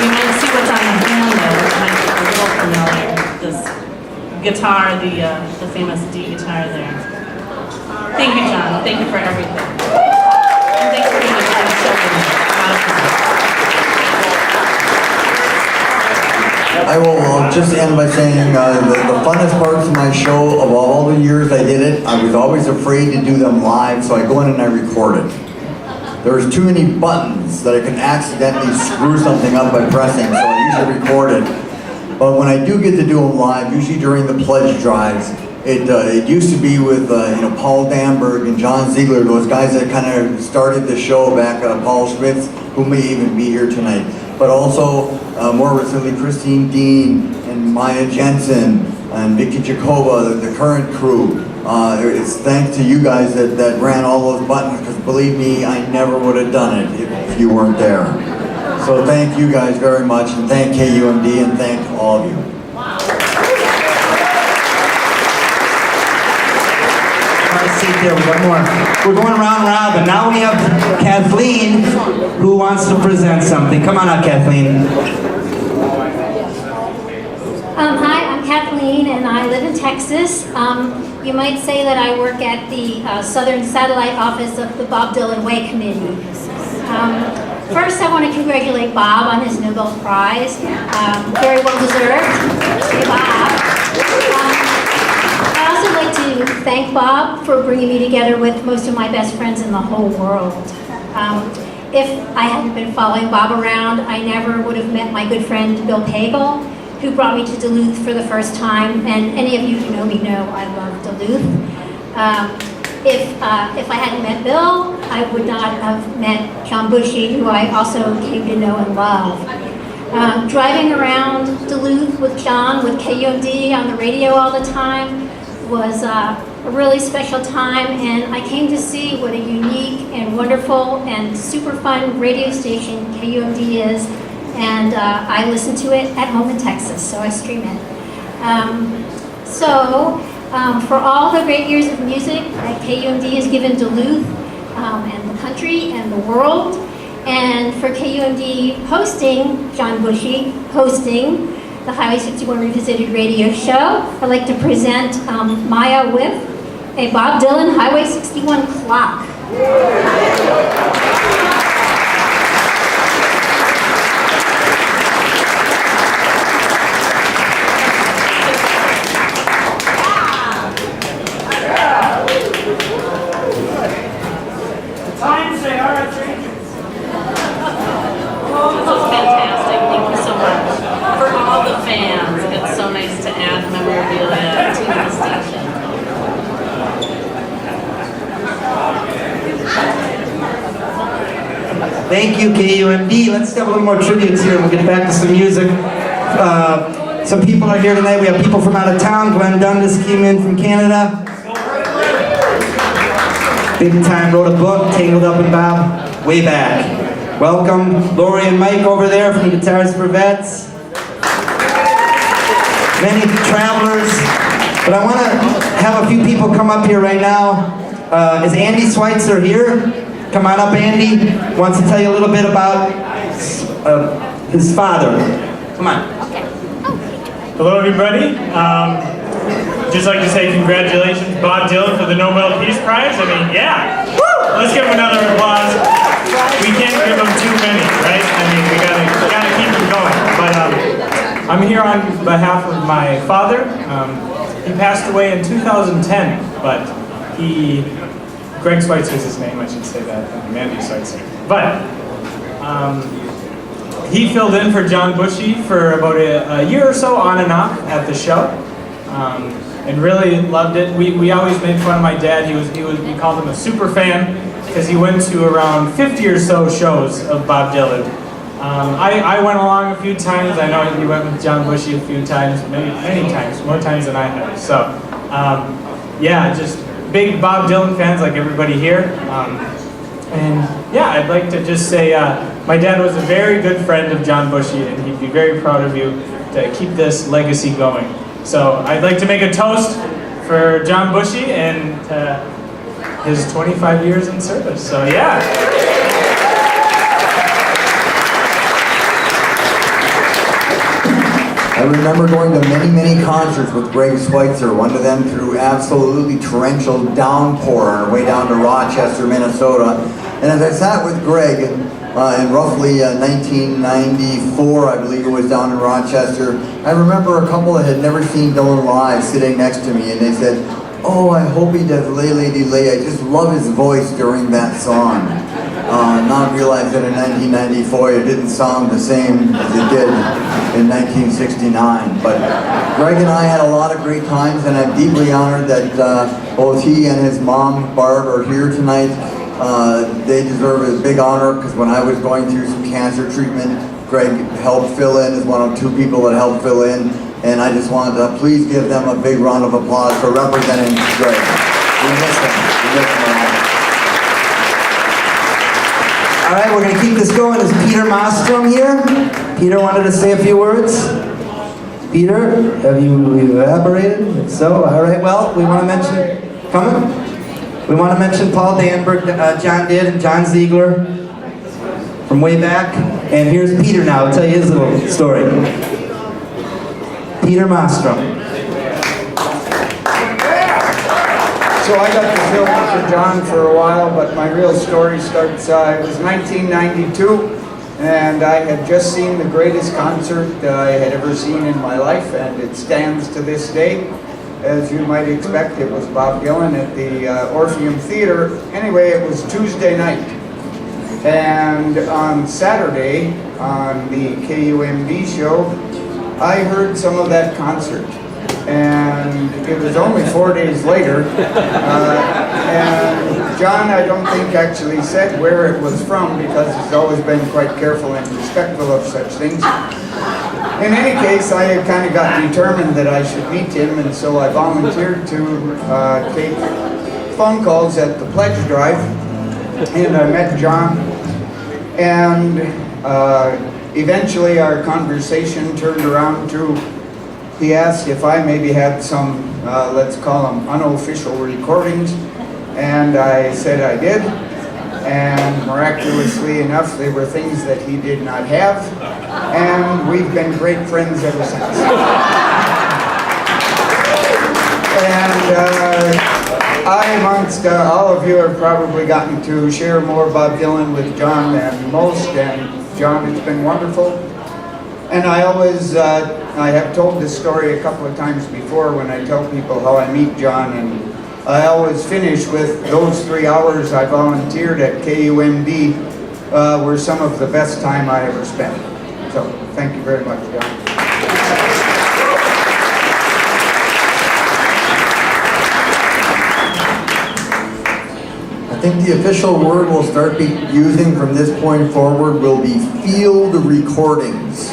You might see what's on the hand there, which might be a little familiar. This guitar, the famous D guitar there. Thank you, John. Thank you for everything. And thanks for being a good children. I will just end by saying the funnest parts of my show, of all the years I did it, I was always afraid to do them live, so I go in and I record it. There's too many buttons that I can accidentally screw something up by pressing, so I usually record it. But when I do get to do them live, usually during the pledge drives, it used to be with Paul Danberg and John Ziegler, those guys that kind of started the show back, Paul Schmitz, who may even be here tonight. But also, more recently, Christine Dean and Maija Jenson and Vicky Jacoba, the current crew. It's thanks to you guys that ran all those buttons, because believe me, I never would have done it if you weren't there. So thank you guys very much, and thank KUMD, and thank all of you. There, we got more. We're going around and around, but now we have Kathleen, who wants to present something. Come on up, Kathleen. Hi, I'm Kathleen, and I live in Texas. You might say that I work at the Southern Satellite Office of the Bob Dylan Way Committee. First, I want to congratulate Bob on his Nobel Prize. Very well deserved. Hey, Bob. I'd also like to thank Bob for bringing me together with most of my best friends in the whole world. If I hadn't been following Bob around, I never would have met my good friend Bill Pagel, who brought me to Duluth for the first time. And any of you who know me know I love Duluth. If I hadn't met Bill, I would not have met John Bushey, who I also came to know and love. Driving around Duluth with John, with KUMD on the radio all the time, was a really special time, and I came to see what a unique and wonderful and super fun radio station KUMD is, and I listen to it at home in Texas, so I stream it. For all the great years of music that KUMD has given Duluth and the country and the world, and for KUMD hosting, John Bushey hosting, the Highway 61 Revisited radio show, I'd like to present Maija with a Bob Dylan Highway 61 clock. Thank you, KUMD. Let's have a little more tributes here and we'll get back to some music. Some people are here tonight. We have people from out of town. Glenn Dundas came in from Canada. Big time, wrote a book, Tangled Up in Bob, way back. Welcome, Lori and Mike over there from Guitars for Vets. Many travelers. But I want to have a few people come up here right now. Is Andy Switzer here? Come on up, Andy. Wants to tell you a little bit about his father. Come on. Okay. Hello, everybody. Just like to say congratulations, Bob Dylan, for the Nobel Peace Prize. I mean, yeah. Woo! Let's give him another applause. We can't give him too many, right? I mean, we gotta keep him going. But I'm here on behalf of my father. He passed away in 2010, but Greg Switzer is his name, I should say that, and Mandy Switzer. But he filled in for John Bushey for about a year or so, on and off, at the show, and really loved it. We always made fun of my dad. We called him a super fan because he went to around 50 or so shows of Bob Dylan. I went along a few times. I know he went with John Bushey a few times, many times, more times than I have. So, yeah, just big Bob Dylan fans like everybody here. And yeah, I'd like to just say my dad was a very good friend of John Bushey, and he'd be very proud of you to keep this legacy going. So I'd like to make a toast for John Bushey and his 25 years in service. So yeah. I remember going to many, many concerts with Greg Switzer, one of them through absolutely torrential downpour on our way down to Rochester, Minnesota. And as I sat with Greg in roughly 1994, I believe it was, down in Rochester, I remember a couple that had never seen Dylan live sitting next to me, and they said, "Oh, I hope he does Lay Lady Lay. I just love his voice during that song." Not realizing that in 1994 it didn't sound the same as it did in 1969. But Greg and I had a lot of great times, and I'm deeply honored that both he and his mom, Barb, are here tonight. They deserve a big honor, because when I was going through some cancer treatment, Greg helped fill in, as one of two people that helped fill in, and I just wanted to please give them a big round of applause for representing Greg. We miss him. We miss him a lot. All right, we're going to keep this going. Is Peter Mostrum here? Peter wanted to say a few words. Peter, have you elaborated? If so, all right. Well, we want to mention, coming? We want to mention Paul Danberg, John did, and John Ziegler from way back. And here's Peter now. I'll tell you his little story. Peter Mostrum. So I got to fill in for John for a while, but my real story starts, it was 1992, and I had just seen the greatest concert I had ever seen in my life, and it stands to this day. As you might expect, it was Bob Dylan at the Orpheum Theater. Anyway, it was Tuesday night. And on Saturday, on the KUMD show, I heard some of that concert. And it was only 4 days later. And John, I don't think, actually said where it was from, because he's always been quite careful and respectful of such things. In any case, I had kind of got determined that I should meet him, and so I volunteered to take phone calls at the pledge drive, and I met John, and eventually our conversation turned around to, he asked if I maybe had some, let's call them unofficial recordings, and I said I did, and miraculously enough, they were things that he did not have, and we've been great friends ever since. And I, amongst all of you, have probably gotten to share more Bob Dylan with John than most, and John, it's been wonderful. And I always, I have told this story a couple of times before when I tell people how I meet John, and I always finish with those 3 hours I volunteered at KUMD were some of the best time I ever spent. So, thank you very much, John. I think the official word we'll start using from this point forward will be field recordings.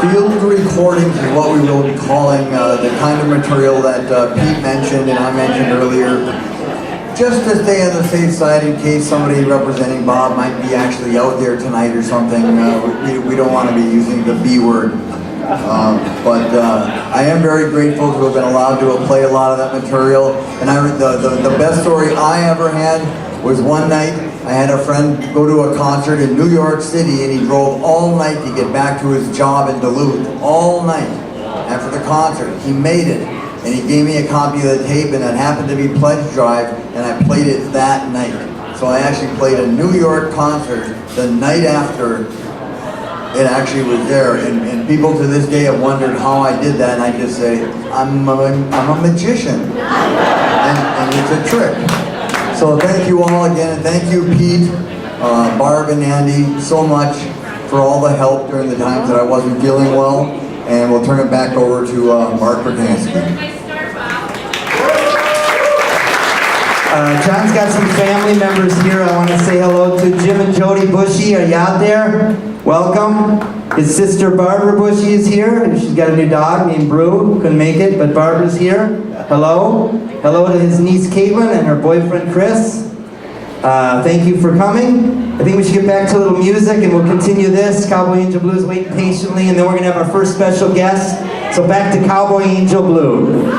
Field recordings is what we will be calling the kind of material that Pete mentioned and I mentioned earlier. Just to stay on the safe side in case somebody representing Bob might be actually out there tonight or something, we don't want to be using the B word. But I am very grateful to have been allowed to play a lot of that material. And the best story I ever had was one night I had a friend go to a concert in New York City, and he drove all night to get back to his job in Duluth. All night after the concert. He made it, and he gave me a copy of the tape, and it happened to be Pledge Drive, and I played it that night. So I actually played a New York concert the night after it actually was there, and people to this day have wondered how I did that, and I just say, I'm a magician, and it's a trick. So thank you all again, and thank you Pete, Barb and Andy so much for all the help during the times that I wasn't feeling well, and we'll turn it back over to Marc Percansky. John's got some family members here. I want to say hello to Jim and Jody Bushey. Are you out there? Welcome. His sister Barbara Bushey is here. She's got a new dog named Brew. Couldn't make it, but Barbara's here. Hello. Hello to his niece Caitlin and her boyfriend Chris. Thank you for coming. I think we should get back to a little music, and we'll continue this. Cowboy Angel Blue is waiting patiently, and then we're going to have our first special guest. So back to Cowboy Angel Blue.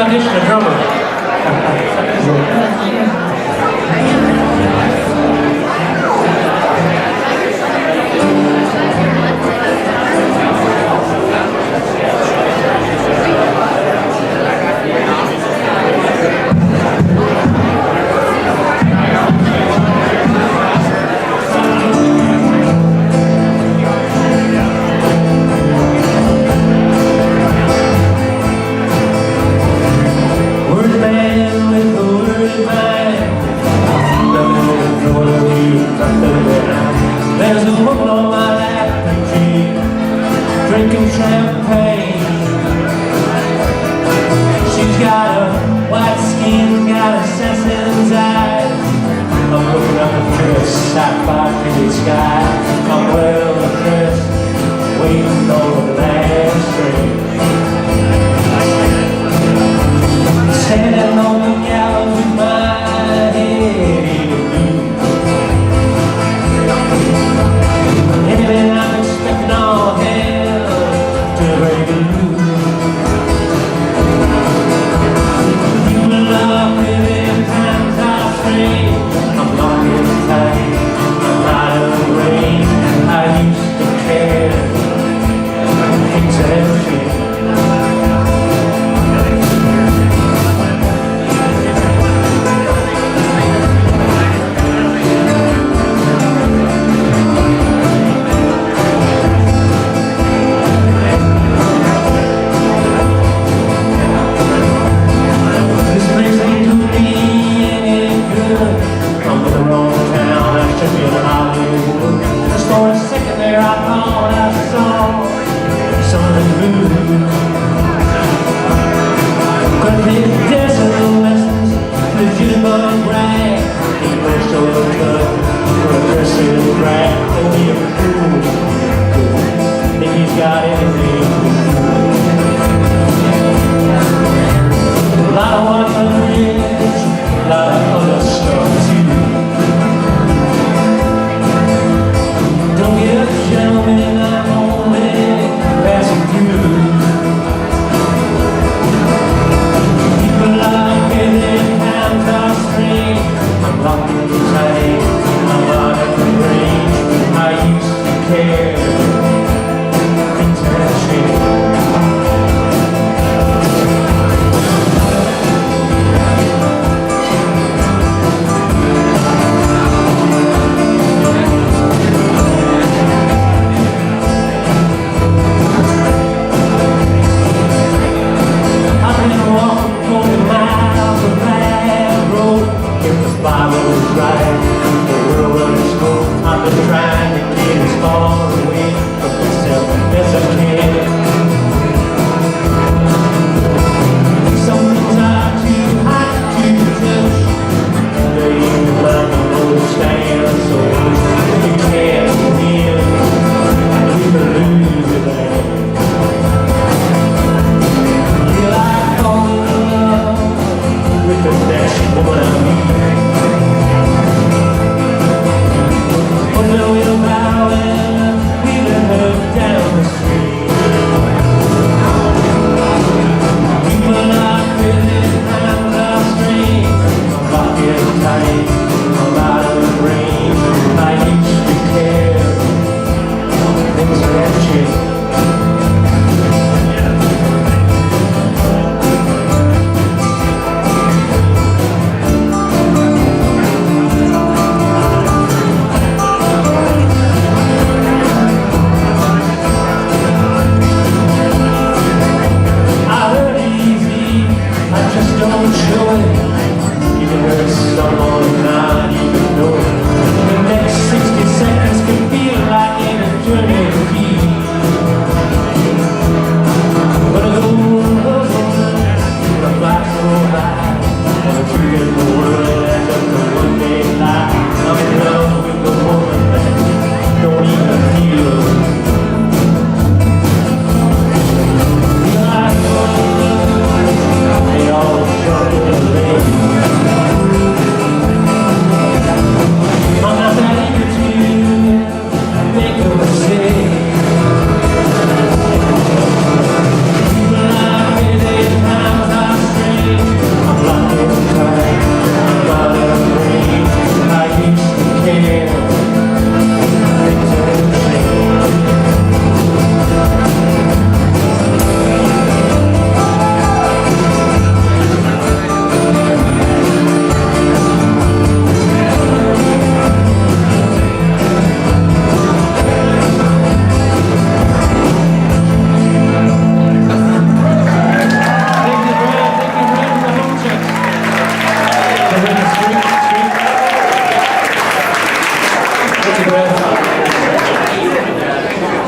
audition a drummer. Word man with a word man.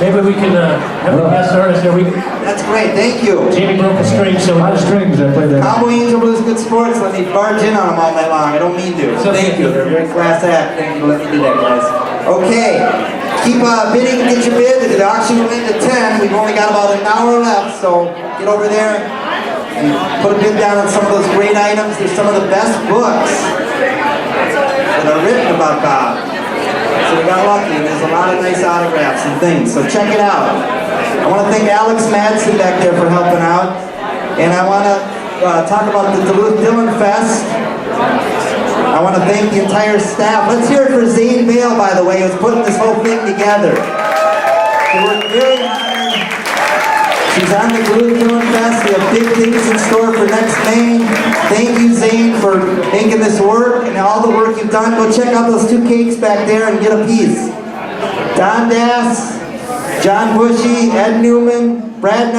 maybe we can have a guest artist here. That's great, thank you. Jamie broke a string, so A lot of strings I played that. Cowboy Angel Blues Good Sports, let me barge in on them all night long. I don't mean to. So thank you. They're a very class act. Thank you for letting me do that, guys. Okay. Keep bidding, get your bid. The auction will end at 10. We've only got about an hour left, so get over there and put a bid down on some of those great items. There's some of the best books that are written about God. So we got lucky, and there's a lot of nice autographs and things, so check it out. I want to thank Alex Madsen back there for helping out, and I want to talk about the Duluth Dylan Fest. I want to thank the entire staff. Let's hear it for Zane Bale, by the way, who's putting this whole thing together. She worked very hard. She's on the Duluth Dylan Fest. We have big things in store for next May. Thank you, Zane, for making this work and all the work you've done. Go check out those 2 cakes back there and get a piece. Don Dass, John Bushey, Ed Newman, Brad Now.